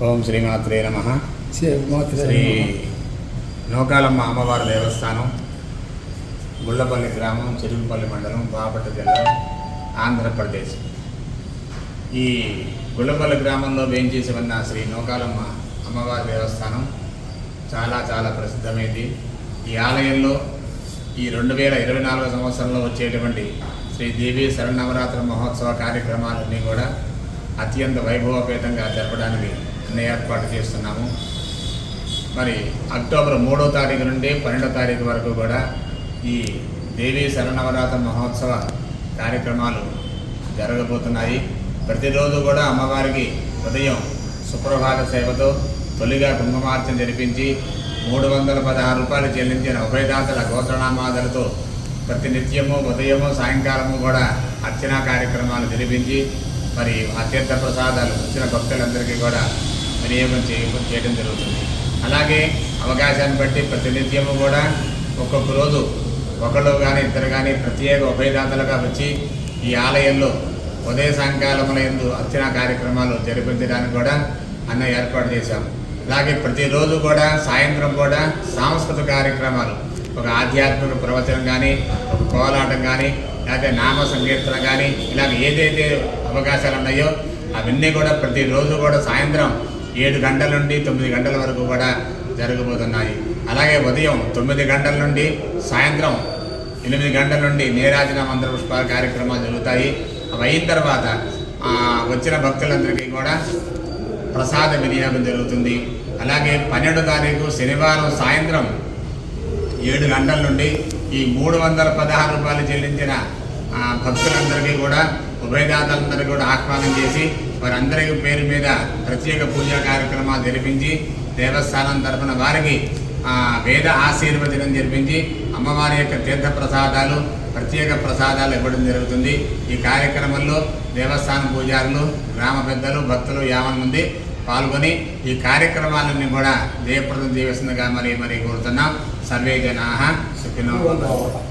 ఓం శ్రీమాత్రే నమః. శ్రీ నూకాలమ్మ అమ్మవారి దేవస్థానం, గుళ్ళపల్లి గ్రామం, చిరుగుపల్లి మండలం, బాపట్ల జిల్లా, ఆంధ్రప్రదేశ్. ఈ గుళ్ళపల్లి గ్రామంలో వేయించేసి ఉన్న శ్రీ నూకాలమ్మ అమ్మవారి దేవస్థానం చాలా చాలా ప్రసిద్ధమైంది. ఈ ఆలయంలో ఈ 2024 సంవత్సరంలో వచ్చేటువంటి శ్రీ దేవి శరన్నవరాత్రి మహోత్సవ కార్యక్రమాలన్నీ కూడా అత్యంత వైభవపేతంగా జరపడానికి అన్ని ఏర్పాటు చేస్తున్నాము. మరి అక్టోబర్ 3వ తారీఖు నుండి 12వ తారీఖు వరకు కూడా ఈ దేవి శరన్నవరాత్రి మహోత్సవ కార్యక్రమాలు జరగబోతున్నాయి. ప్రతిరోజు కూడా అమ్మవారికి ఉదయం సుప్రభాత సేవతో తొలిగా కుంకుమార్చన జరిపించి 316 రూపాయలు చెల్లించిన ఉభయదాతల గోత్రనామాదులతో ప్రతినిత్యము ఉదయము సాయంకాలము కూడా అర్చనా కార్యక్రమాలు జరిపించి మరి అత్యంత ప్రసాదాలు వచ్చిన భక్తులందరికీ కూడా వినియోగం చేయడం జరుగుతుంది. అలాగే అవకాశాన్ని బట్టి ప్రతినిత్యము కూడా ఒక్కొక్క రోజు ఒకళ్ళు కానీ ఇద్దరు కానీ ప్రత్యేక ఉభయదాతలుగా వచ్చి ఈ ఆలయంలో ఉదయ సాయంకాలముల యందు అర్చనా కార్యక్రమాలు జరిపించడానికి కూడా అన్న ఏర్పాటు చేశాం. అలాగే ప్రతిరోజు కూడా సాయంత్రం కూడా సాంస్కృతిక కార్యక్రమాలు, ఒక ఆధ్యాత్మిక ప్రవచనం కానీ, ఒక కోలాటం కానీ, లేకపోతే నామ సంకీర్తన కానీ, ఇలాగ ఏదైతే అవకాశాలు ఉన్నాయో అవన్నీ కూడా ప్రతిరోజు కూడా సాయంత్రం 7 గంటల నుండి 9 గంటల వరకు కూడా జరగబోతున్నాయి. అలాగే ఉదయం 9 గంటల నుండి సాయంత్రం 8 గంటల నుండి నీరాజన మంత్ర పుష్పాల కార్యక్రమాలు జరుగుతాయి. అవి అయిన తర్వాత వచ్చిన భక్తులందరికీ కూడా ప్రసాద వినియోగం జరుగుతుంది. అలాగే 12వ తారీఖు శనివారం సాయంత్రం 7 గంటల నుండి ఈ 316 రూపాయలు చెల్లించిన భక్తులందరికీ కూడా ఉభయదాతలందరికీ కూడా ఆహ్వానం చేసి వారందరికీ పేరు మీద ప్రత్యేక పూజా కార్యక్రమాలు జరిపించి దేవస్థానం తరఫున వారికి వేద ఆశీర్వచనం జరిపించి అమ్మవారి యొక్క తీర్థ ప్రసాదాలు, ప్రత్యేక ప్రసాదాలు ఇవ్వడం జరుగుతుంది. ఈ కార్యక్రమంలో దేవస్థానం పూజారులు, గ్రామ పెద్దలు, భక్తులు 50 మంది పాల్గొని ఈ కార్యక్రమాలన్నీ కూడా జయప్రదం చేయవలసిందిగా మరి కోరుతున్నాం. సర్వే జనాః సుఖినో భవంతు.